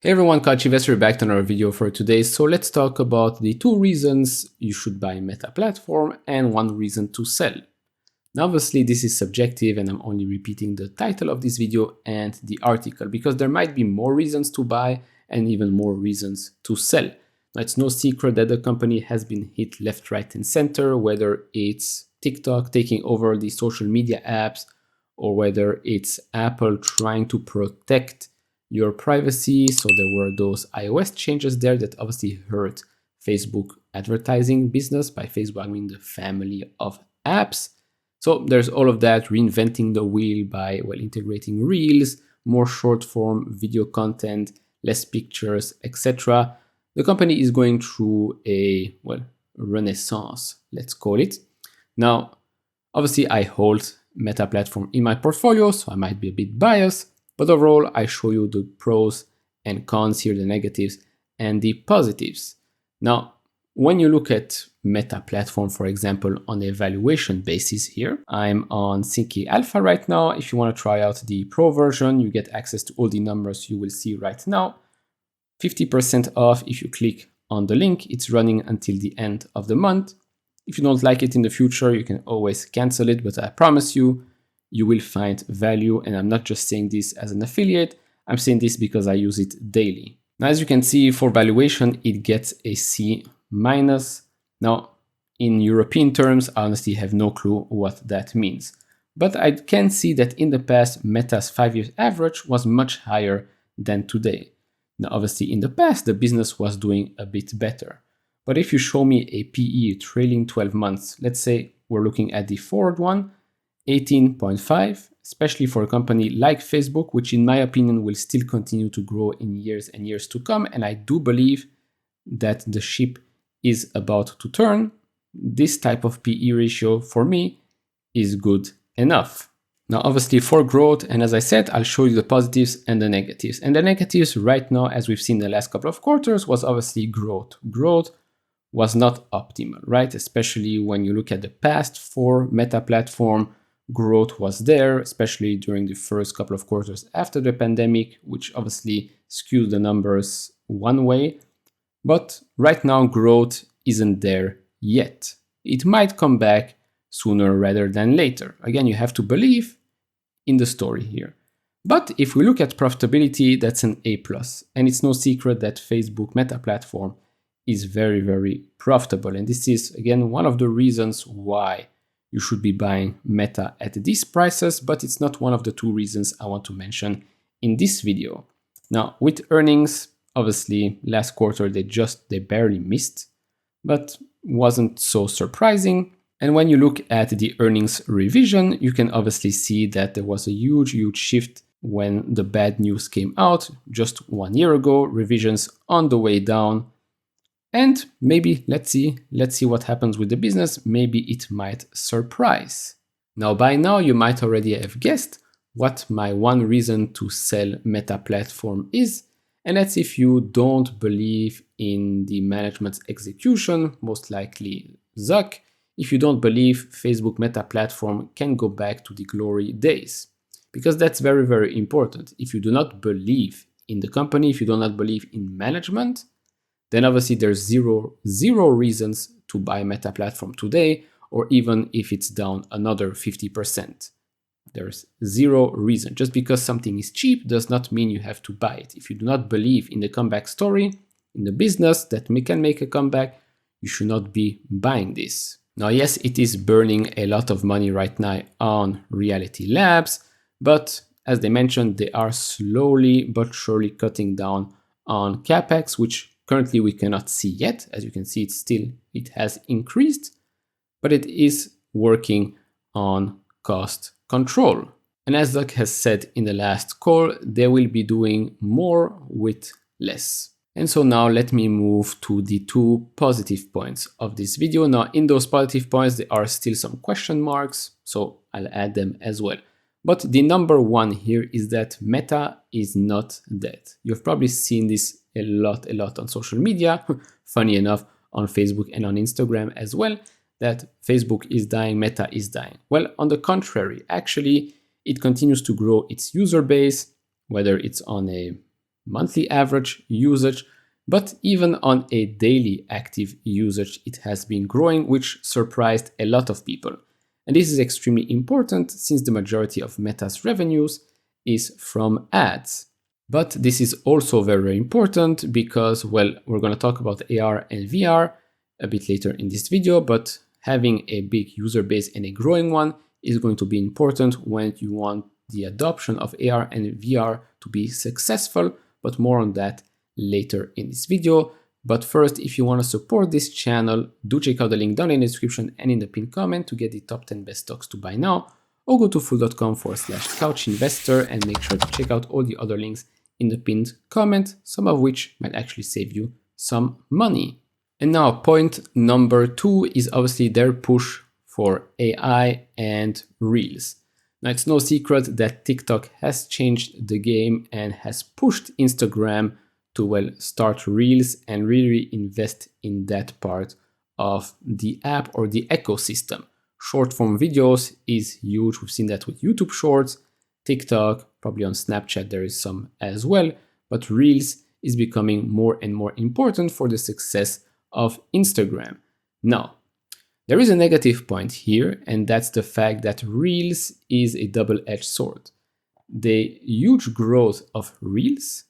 Hey everyone, Coach Investor back to another video for today. So let's talk about the two reasons you should buy Meta platform and one reason to sell. Now obviously this is subjective and I'm only repeating the title of this video and the article because there might be more reasons to buy and even more reasons to sell. Now it's no secret that the company has been hit left, right and center, whether it's TikTok taking over the social media apps or whether it's Apple trying to protect your privacy. So there were those iOS changes there that obviously hurt Facebook advertising business. By Facebook, I mean the family of apps. So there's all of that, reinventing the wheel by integrating Reels, more short form video content, less pictures, etc. The company is going through a renaissance, let's call it. Now, obviously I hold Meta platform in my portfolio, so I might be a bit biased. But overall, I show you the pros and cons here, the negatives and the positives. Now, when you look at Meta platform, for example, on a valuation basis here, I'm on Sync Alpha right now. If you want to try out the pro version, you get access to all the numbers you will see right now. 50% off if you click on the link. It's running until the end of the month. If you don't like it in the future, you can always cancel it, but I promise you, you will find value. And I'm not just saying this as an affiliate, I'm saying this because I use it daily. Now, as you can see, for valuation, it gets a C-. Now, in European terms, I honestly have no clue what that means. But I can see that in the past, Meta's 5-year average was much higher than today. Now, obviously, in the past, the business was doing a bit better. But if you show me a PE trailing 12 months, let's say we're looking at the forward one, 18.5, especially for a company like Facebook, which in my opinion will still continue to grow in years and years to come. And I do believe that the ship is about to turn. This type of PE ratio for me is good enough. Now, obviously for growth, and as I said, I'll show you the positives and the negatives. And the negatives right now, as we've seen the last couple of quarters, was obviously growth. Growth was not optimal, right? Especially when you look at the past for Meta platform, growth was there, especially during the first couple of quarters after the pandemic, which obviously skewed the numbers one way. But right now, growth isn't there yet. It might come back sooner rather than later. Again, you have to believe in the story here. But if we look at profitability, that's an A+. And it's no secret that Facebook Meta platform is very, very profitable. And this is, again, one of the reasons why you should be buying Meta at these prices, but it's not one of the two reasons I want to mention in this video. Now, with earnings, obviously last quarter they barely missed, but wasn't so surprising. And when you look at the earnings revision, you can obviously see that there was a huge shift when the bad news came out just 1 year ago, revisions on the way down. And maybe, let's see what happens with the business. Maybe it might surprise. Now, by now, you might already have guessed what my one reason to sell Meta platform is. And that's if you don't believe in the management's execution, most likely Zuck, if you don't believe Facebook Meta platform can go back to the glory days. Because that's very, very important. If you do not believe in the company, if you do not believe in management, then obviously there's zero reasons to buy Meta platform today, or even if it's down another 50%. There's zero reason. Just because something is cheap does not mean you have to buy it. If you do not believe in the comeback story, in the business that can make a comeback, you should not be buying this. Now, yes, it is burning a lot of money right now on Reality Labs, but as they mentioned, they are slowly but surely cutting down on capex, which currently we cannot see yet. As you can see, it has increased, but it is working on cost control. And as Doug has said in the last call, they will be doing more with less. And so now let me move to the two positive points of this video. Now, in those positive points, there are still some question marks, so I'll add them as well. But the number one here is that Meta is not dead. You've probably seen this a lot on social media, funny enough, on Facebook and on Instagram as well, that Facebook is dying, Meta is dying. Well, on the contrary, actually, it continues to grow its user base, whether it's on a monthly average usage, but even on a daily active usage, it has been growing, which surprised a lot of people. And this is extremely important since the majority of Meta's revenues is from ads. But this is also very, very important because, well, we're going to talk about AR and VR a bit later in this video, but having a big user base and a growing one is going to be important when you want the adoption of AR and VR to be successful, but more on that later in this video. But first, if you want to support this channel, do check out the link down in the description and in the pinned comment to get the top 10 best stocks to buy now, or go to fool.com/couchinvestor and make sure to check out all the other links in the pinned comment, some of which might actually save you some money. And now point number 2 is obviously their push for AI and Reels. Now, it's no secret that TikTok has changed the game and has pushed Instagram to, well, start Reels and really invest in that part of the app or the ecosystem. Short form videos is huge. We've seen that with YouTube Shorts, TikTok, probably on Snapchat there is some as well, but Reels is becoming more and more important for the success of Instagram. Now, there is a negative point here, and that's the fact that Reels is a double-edged sword. The huge growth of Reels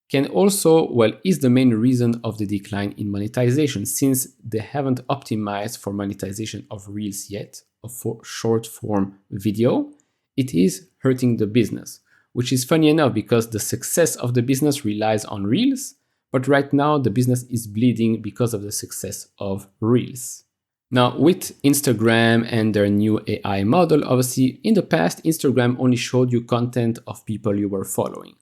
can also, well, is the main reason of the decline in monetization, since they haven't optimized for monetization of Reels yet, of short form video. It is hurting the business, which is funny enough because the success of the business relies on Reels, but right now the business is bleeding because of the success of Reels. Now, with Instagram and their new AI model, obviously in the past, Instagram only showed you content of people you were following.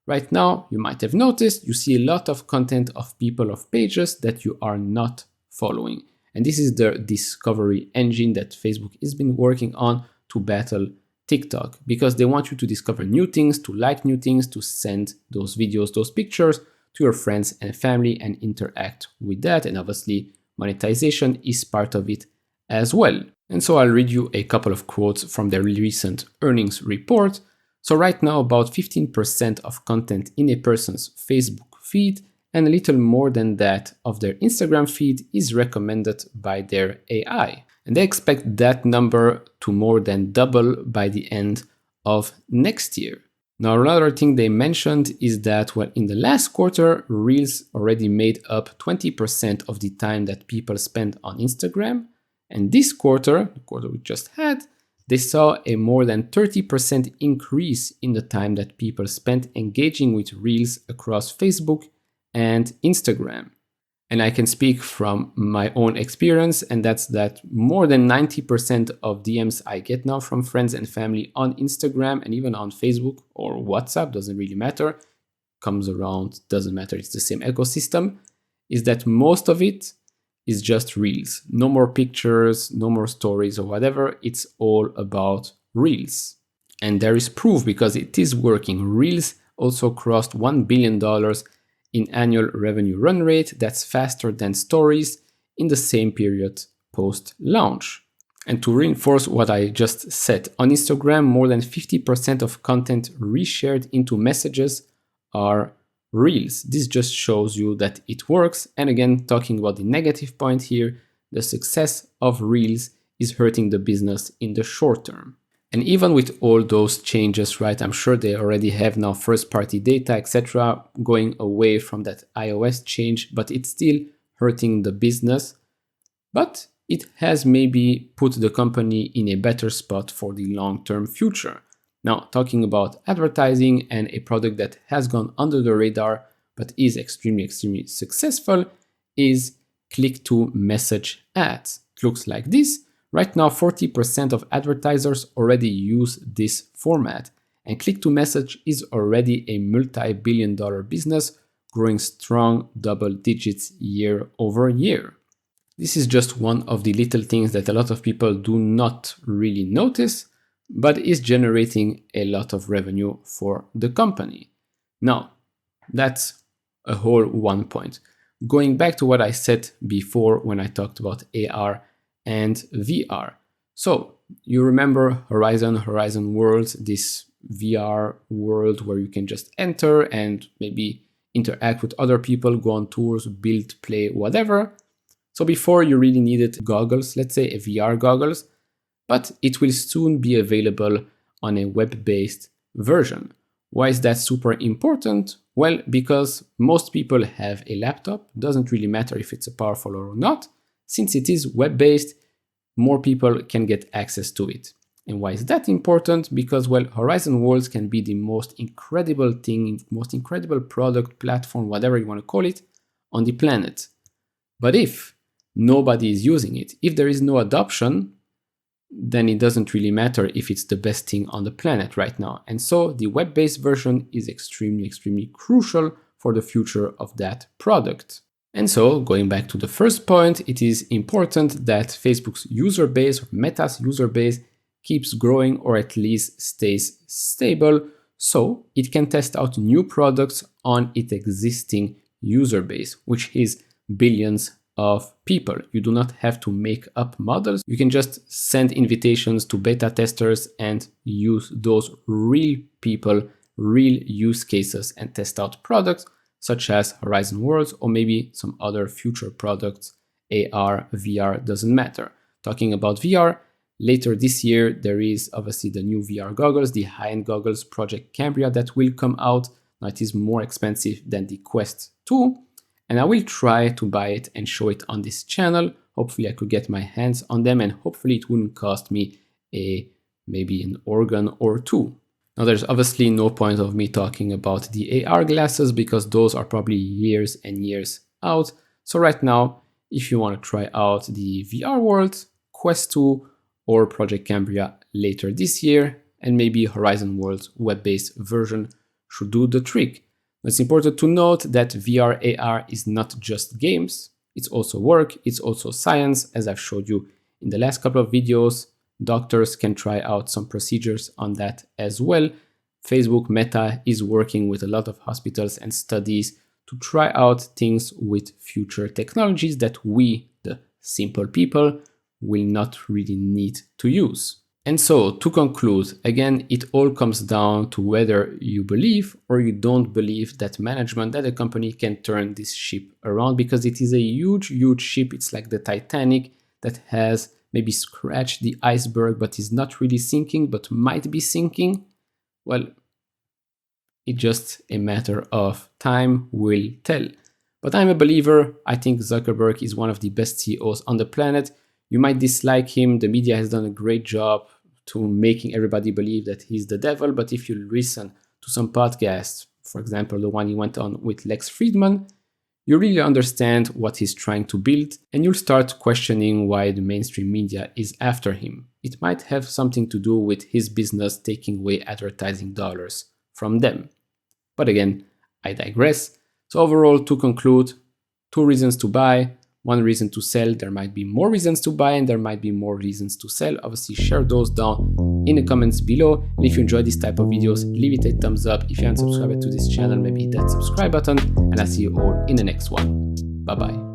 Right now, you might have noticed, you see a lot of content of people of pages that you are not following. And this is the discovery engine that Facebook has been working on to battle TikTok, because they want you to discover new things, to like new things, to send those videos, those pictures to your friends and family and interact with that. And obviously, monetization is part of it as well. And so I'll read you a couple of quotes from their recent earnings report. So right now, about 15% of content in a person's Facebook feed and a little more than that of their Instagram feed is recommended by their AI. And they expect that number to more than double by the end of next year. Now, another thing they mentioned is that, well, in the last quarter, Reels already made up 20% of the time that people spend on Instagram. And this quarter, the quarter we just had, they saw a more than 30% increase in the time that people spent engaging with Reels across Facebook and Instagram. And I can speak from my own experience, and that's that more than 90% of DMs I get now from friends and family on Instagram and even on Facebook or WhatsApp, doesn't really matter, comes around, doesn't matter, it's the same ecosystem, is that most of it is just Reels. No more pictures, no more stories or whatever, it's all about Reels. And there is proof because it is working. Reels also crossed $1 billion in annual revenue run rate. That's faster than stories in the same period post-launch. And to reinforce what I just said, on Instagram, more than 50% of content reshared into messages are Reels. This just shows you that it works. And again, talking about the negative point here, the success of Reels is hurting the business in the short term. And even with all those changes, right, I'm sure they already have now first-party data, etc., going away from that iOS change, but it's still hurting the business. But it has maybe put the company in a better spot for the long-term future. Now, talking about advertising and a product that has gone under the radar, but is extremely, extremely successful, is click-to-message ads. It looks like this. Right now, 40% of advertisers already use this format, and click-to-message is already a multi-billion-dollar business, growing strong double digits year over year. This is just one of the little things that a lot of people do not really notice, but is generating a lot of revenue for the company. Now, that's a whole one point. Going back to what I said before when I talked about AR and VR. So you remember Horizon Worlds, this VR world where you can just enter and maybe interact with other people, go on tours, build, play, whatever. So before you really needed goggles, let's say a VR goggles, but it will soon be available on a web-based version. Why is that super important? Well, because most people have a laptop. Doesn't really matter if it's a powerful or not. Since it is web-based, more people can get access to it. And why is that important? Because, well, Horizon Worlds can be the most incredible thing, most incredible product, platform, whatever you want to call it, on the planet. But if nobody is using it, if there is no adoption, then it doesn't really matter if it's the best thing on the planet right now. And so the web-based version is extremely, extremely crucial for the future of that product. And so going back to the first point, it is important that Facebook's user base, or Meta's user base, keeps growing or at least stays stable so it can test out new products on its existing user base, which is billions of people. You do not have to make up models. You can just send invitations to beta testers and use those real people, real use cases and test out products such as Horizon Worlds or maybe some other future products, AR, VR, doesn't matter. Talking about VR, later this year, there is obviously the new VR goggles, the high-end goggles, Project Cambria, that will come out. Now it is more expensive than the Quest 2. And I will try to buy it and show it on this channel. Hopefully I could get my hands on them and hopefully it wouldn't cost me maybe an organ or two. Now there's obviously no point of me talking about the AR glasses because those are probably years and years out. So right now, if you want to try out the VR world, Quest 2 or Project Cambria later this year, and maybe Horizon Worlds web-based version should do the trick. It's important to note that VR AR is not just games, it's also work, it's also science, as I've showed you in the last couple of videos. Doctors can try out some procedures on that as well. Facebook Meta is working with a lot of hospitals and studies to try out things with future technologies that we, the simple people, will not really need to use. And so, to conclude, again, it all comes down to whether you believe or you don't believe that management, that a company can turn this ship around, because it is a huge, huge ship. It's like the Titanic that has maybe scratched the iceberg, but is not really sinking, but might be sinking. Well, it's just a matter of time will tell. But I'm a believer. I think Zuckerberg is one of the best CEOs on the planet. You might dislike him. The media has done a great job to making everybody believe that he's the devil. But if you listen to some podcasts, for example, the one he went on with Lex Fridman, you really understand what he's trying to build, and you'll start questioning why the mainstream media is after him. It might have something to do with his business taking away advertising dollars from them. But again, I digress. So overall, to conclude, 2 reasons to buy, 1 reason to sell. There might be more reasons to buy and there might be more reasons to sell. Obviously, share those down in the comments below. And if you enjoy this type of videos, leave it a thumbs up. If you haven't subscribed to this channel, maybe hit that subscribe button. And I'll see you all in the next one. Bye bye.